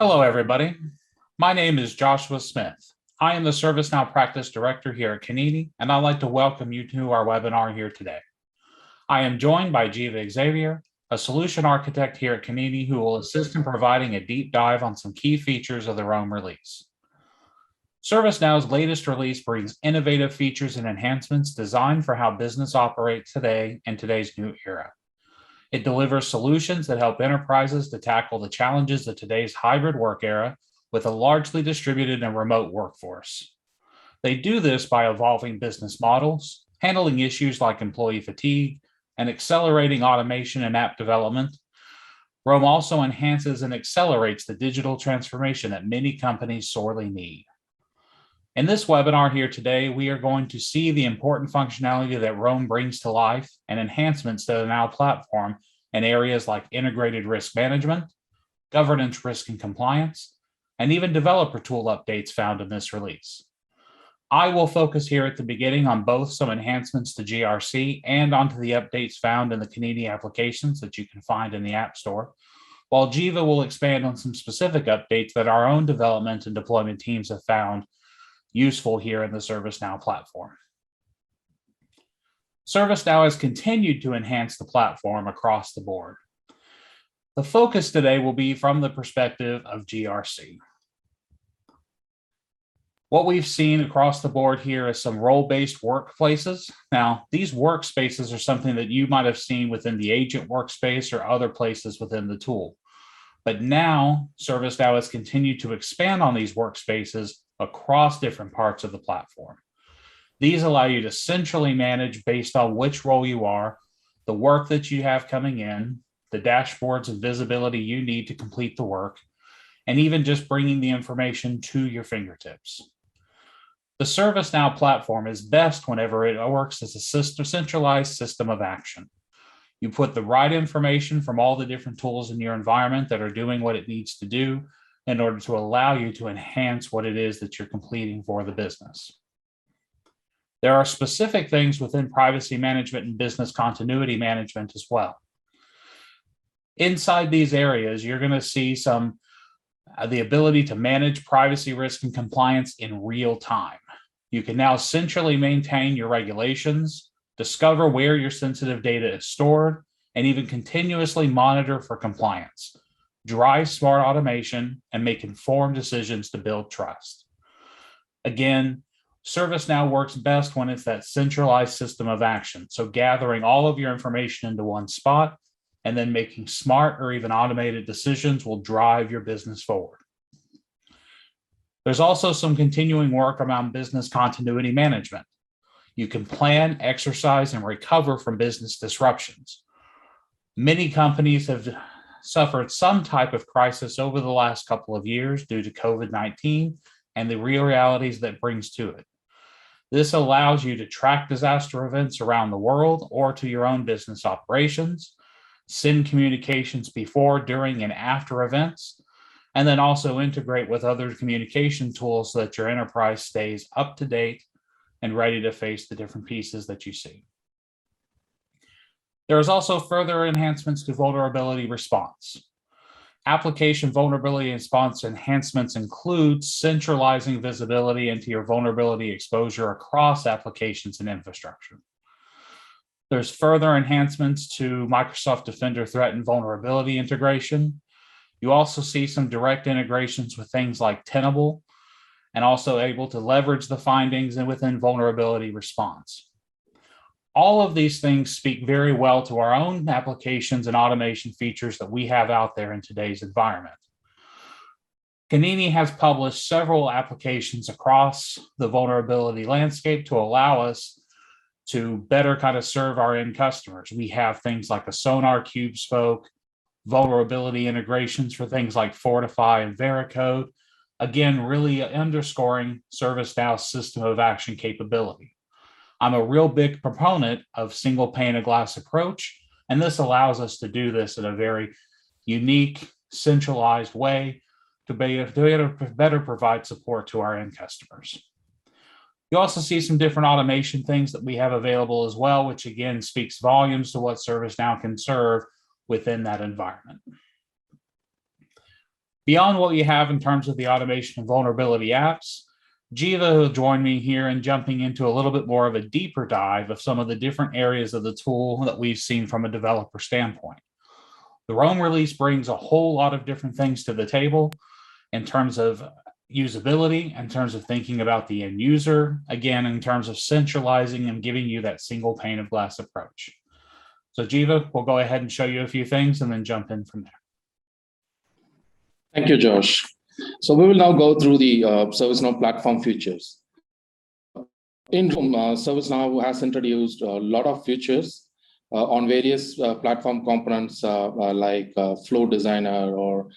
Hello, everybody. My name is Joshua Smith. I am the ServiceNow Practice Director here at KANINI, and I'd like to welcome you to our webinar here today. I am joined by Jiva Xavier, a solution architect here at KANINI, who will assist in providing a deep dive on some key features of the Rome release. ServiceNow's latest release brings innovative features and enhancements designed for how business operates today in today's new era. It delivers solutions that help enterprises to tackle the challenges of today's hybrid work era with a largely distributed and remote workforce. They do this by evolving business models, handling issues like employee fatigue, and accelerating automation and app development. Rome also enhances and accelerates the digital transformation that many companies sorely need. In this webinar here today, we are going to see the important functionality that Rome brings to life and enhancements to the Now platform in areas like integrated risk management, governance, risk and compliance, and even developer tool updates found in this release. I will focus here at the beginning on both some enhancements to GRC and onto the updates found in the KANINI applications that you can find in the App Store, while Jiva will expand on some specific updates that our own development and deployment teams have found useful here in the ServiceNow platform. ServiceNow has continued to enhance the platform across the board. The focus today will be from the perspective of GRC. What we've seen across the board here is some role-based workplaces. Now, these workspaces are something that you might have seen within the agent workspace or other places within the tool. But now, ServiceNow has continued to expand on these workspaces across different parts of the platform. These allow you to centrally manage based on which role you are, the work that you have coming in, the dashboards and visibility you need to complete the work, and even just bringing the information to your fingertips. The ServiceNow platform is best whenever it works as a centralized system of action. You put the right information from all the different tools in your environment that are doing what it needs to do in order to allow you to enhance what it is that you're completing for the business. There are specific things within privacy management and business continuity management as well. Inside these areas, you're going to see the ability to manage privacy risk and compliance in real time. You can now centrally maintain your regulations, discover where your sensitive data is stored, and even continuously monitor for compliance, drive smart automation, and make informed decisions to build trust. Again, ServiceNow works best when it's that centralized system of action. So gathering all of your information into one spot and then making smart or even automated decisions will drive your business forward. There's also some continuing work around business continuity management. You can plan, exercise, and recover from business disruptions. Many companies have suffered some type of crisis over the last couple of years due to COVID-19 and the real realities that brings to it. This allows you to track disaster events around the world or to your own business operations, send communications before, during, and after events, and then also integrate with other communication tools so that your enterprise stays up to date and ready to face the different pieces that you see. There is also further enhancements to vulnerability response. Application vulnerability response enhancements include centralizing visibility into your vulnerability exposure across applications and infrastructure. There's further enhancements to Microsoft Defender threat and vulnerability integration. You also see some direct integrations with things like Tenable, and also able to leverage the findings and within vulnerability response. All of these things speak very well to our own applications and automation features that we have out there in today's environment. KANINI has published several applications across the vulnerability landscape to allow us to better kind of serve our end customers. We have things like a Sonar Cube Spoke, vulnerability integrations for things like Fortify and Veracode, again, really underscoring ServiceNow's system of action capability. I'm a real big proponent of single pane of glass approach, and this allows us to do this in a very unique, centralized way to better provide support to our end customers. You also see some different automation things that we have available as well, which again speaks volumes to what ServiceNow can serve within that environment. Beyond what you have in terms of the automation and vulnerability apps, Jiva will join me here in jumping into a little bit more of a deeper dive of some of the different areas of the tool that we've seen from a developer standpoint. The Rome release brings a whole lot of different things to the table in terms of usability, in terms of thinking about the end user, again, in terms of centralizing and giving you that single pane of glass approach. So Jiva, we'll go ahead and show you a few things and then jump in from there. Thank you, Josh. So we will now go through the ServiceNow platform features. In Rome, ServiceNow has introduced a lot of features on various platform components like Flow Designer or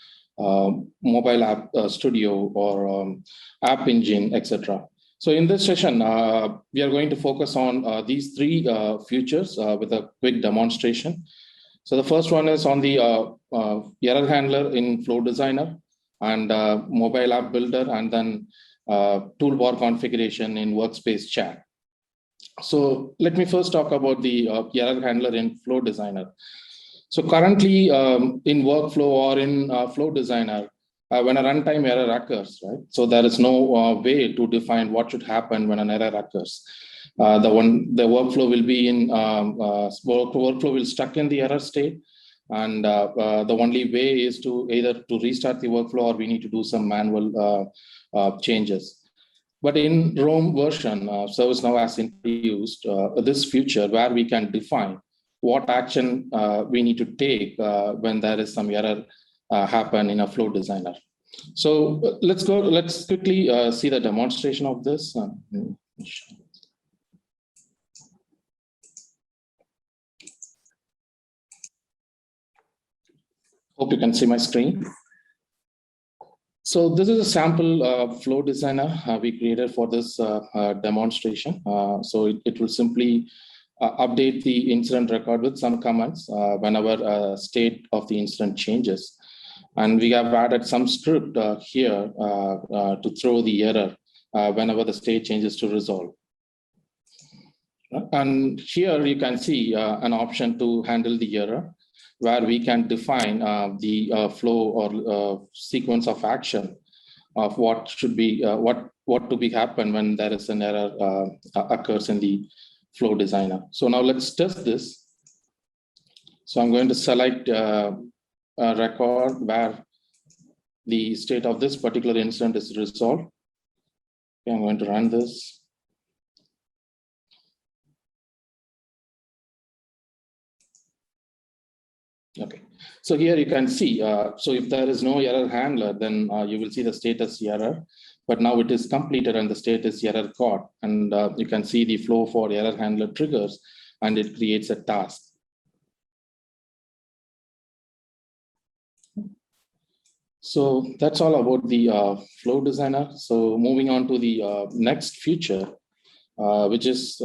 Mobile App Studio or App Engine, etc. So in this session, we are going to focus on these three features with a quick demonstration. So the first one is on the error handler in Flow Designer and Mobile App Builder, and then Toolbar Configuration in Workspace Chat. So let me first talk about the error handler in Flow Designer. So currently in workflow or in Flow Designer, when a runtime error occurs, right? So there is no way to define what should happen when an error occurs. The workflow will be in workflow will stuck in the error state, and the only way is to either to restart the workflow or we need to do some manual changes. But in Rome version, ServiceNow has introduced this feature where we can define what action we need to take when there is some error happen in a Flow Designer. So let's quickly see the demonstration of this. Hope you can see my screen. So this is a sample Flow Designer we created for this demonstration. So it will simply update the incident record with some comments whenever state of the incident changes. And we have added some script here to throw the error whenever the state changes to resolve. And here you can see an option to handle the error, where we can define the flow or sequence of action of what should be what to be happen when there is an error occurs in the Flow Designer. So now let's test this. So I'm going to select a record where the state of this particular incident is resolved. Okay, I'm going to run this. Okay, so here you can see, so if there is no error handler, then you will see the status error, but now it is completed and the status error caught, and you can see the flow for error handler triggers, and it creates a task. So that's all about the Flow Designer. So moving on to the next feature, which is,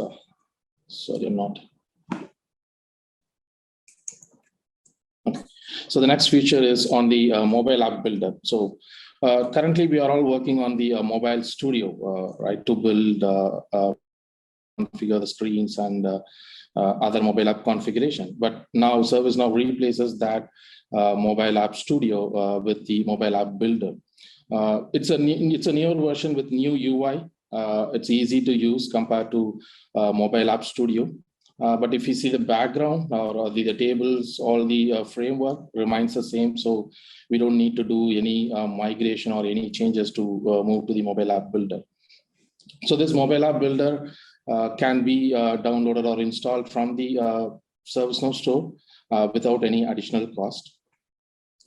sorry, I'm not. Okay. So the next feature is on the Mobile App Builder. So currently we are all working on the Mobile Studio, right, to build, configure the screens and other mobile app configuration. But now ServiceNow replaces that Mobile App Studio with the Mobile App Builder. It's a newer version with new UI. It's easy to use compared to Mobile App Studio. But if you see the background or the tables, all the framework remains the same. So we don't need to do any migration or any changes to move to the Mobile App Builder. So this Mobile App Builder can be downloaded or installed from the ServiceNow store without any additional cost.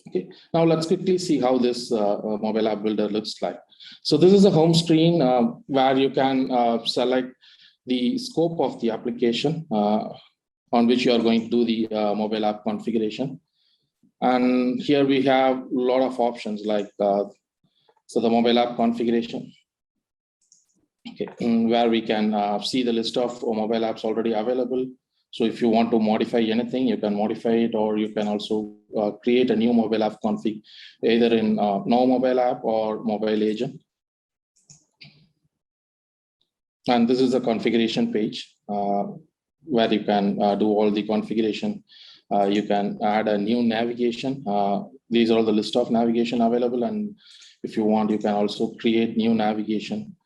Okay, now let's quickly see how this Mobile App Builder looks like. So this is a home screen where you can select the scope of the application on which you are going to do the mobile app configuration. And here we have a lot of options like, so the mobile app configuration, okay, where we can see the list of mobile apps already available. So if you want to modify anything, you can modify it, or you can also create a new mobile app config, either in no mobile app or mobile agent. And this is a configuration page where you can do all the configuration. You can add a new navigation these are the list of navigation available, and if you want, you can also create new navigation.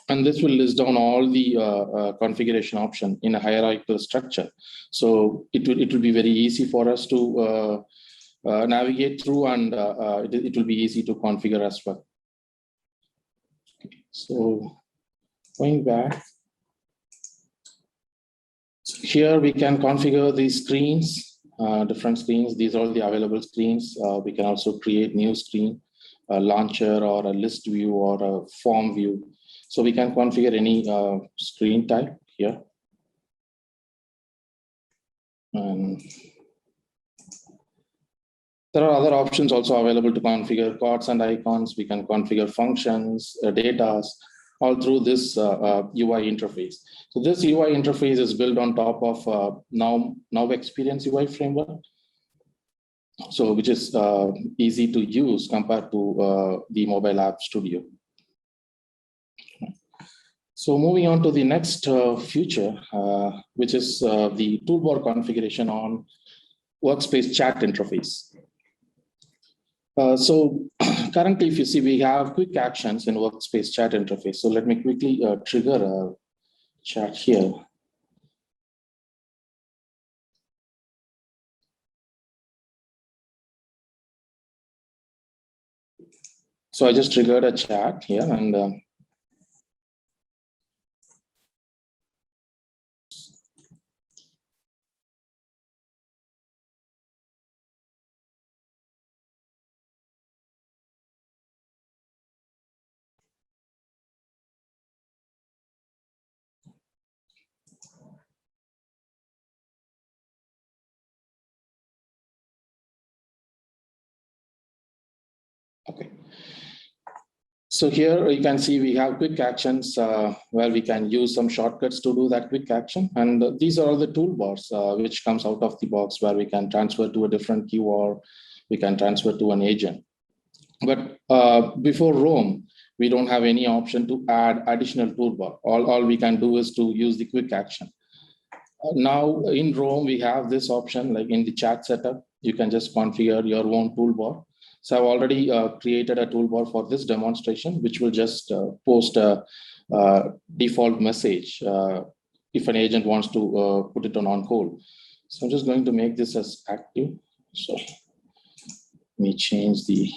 And this will list down all the configuration option in a hierarchical structure. So it will be very easy for us to navigate through, and it will be easy to configure as well. So going back, so here we can configure these screens, different screens. These are all the available screens. We can also create new screen, a launcher or a list view or a form view. So we can configure any screen type here. And there are other options also available to configure cards and icons. We can configure functions, data, all through this UI interface. So this UI interface is built on top of Now Experience UI framework. So which is easy to use compared to the mobile app studio. So moving on to the next feature, which is the toolbar configuration on workspace chat interface. So currently, if you see, we have quick actions in workspace chat interface. So let me quickly trigger a chat here. So I just triggered a chat here, and okay. So here you can see we have quick actions where we can use some shortcuts to do that quick action. And these are all the toolbars which comes out of the box, where we can transfer to a different queue or we can transfer to an agent. But before Roam, we don't have any option to add additional toolbar. All we can do is to use the quick action. Now in Roam, we have this option, like in the chat setup, you can just configure your own toolbar. So I've already created a toolbar for this demonstration, which will just post a default message if an agent wants to put it on hold. So I'm just going to make this as active. So let me change the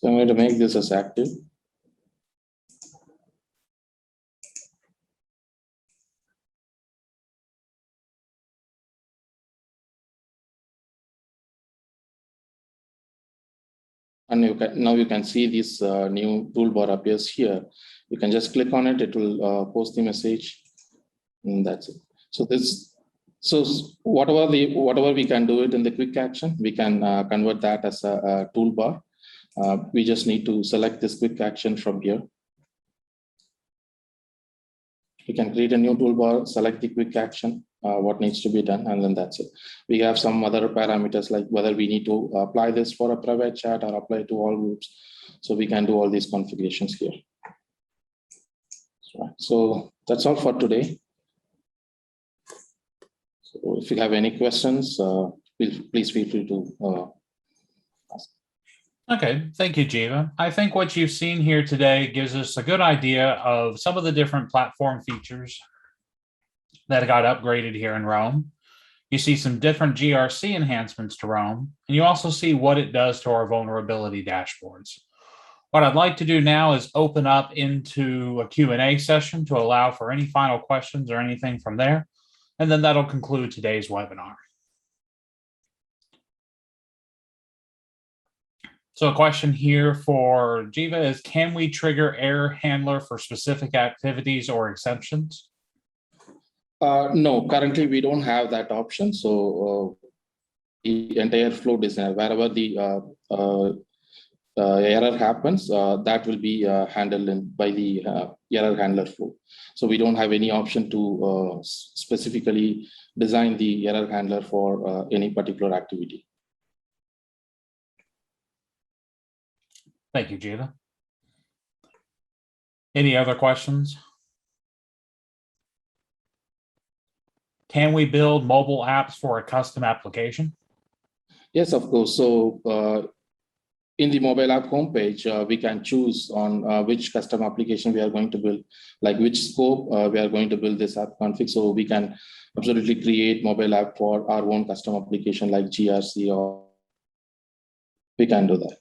So I'm going to make this as active. And now you can see this new toolbar appears here. You can just click on it. It will post the message, and that's it. So whatever we can do it in the quick action, we can convert that as a toolbar. We just need to select this quick action from here. We can create a new toolbar, select the quick action, what needs to be done, and then that's it. We have some other parameters, like whether we need to apply this for a private chat or apply to all groups. So we can do all these configurations here. So that's all for today. So if you have any questions, please feel free to ask. Okay, thank you, Jiva. I think what you've seen here today gives us a good idea of some of the different platform features that got upgraded here in Roam. You see some different GRC enhancements to Roam, and you also see what it does to our vulnerability dashboards. What I'd like to do now is open up into a Q&A session to allow for any final questions or anything from there, and then that'll conclude today's webinar. So a question here for Jiva is, can we trigger error handler for specific activities or exceptions? No, currently we don't have that option. So the entire flow design, wherever the error happens, that will be handled by the error handler flow. So we don't have any option to specifically design the error handler for any particular activity. Thank you, Jiva. Any other questions? Can we build mobile apps for a custom application? Yes, of course. So in the mobile app homepage, we can choose on which custom application we are going to build, like which scope we are going to build this app config. So we can absolutely create mobile app for our own custom application like GRC, or we can do that.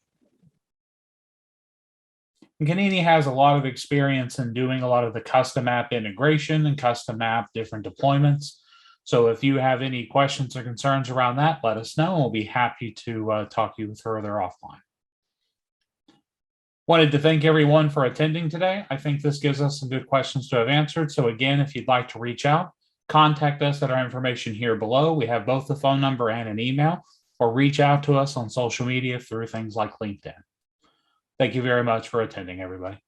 Kanini has a lot of experience in doing a lot of the custom app integration and custom app different deployments. So if you have any questions or concerns around that, let us know. We'll be happy to talk you further offline. Wanted to thank everyone for attending today. I think this gives us some good questions to have answered. So again, if you'd like to reach out, contact us at our information here below. We have both the phone number and an email, or reach out to us on social media through things like LinkedIn. Thank you very much for attending, everybody.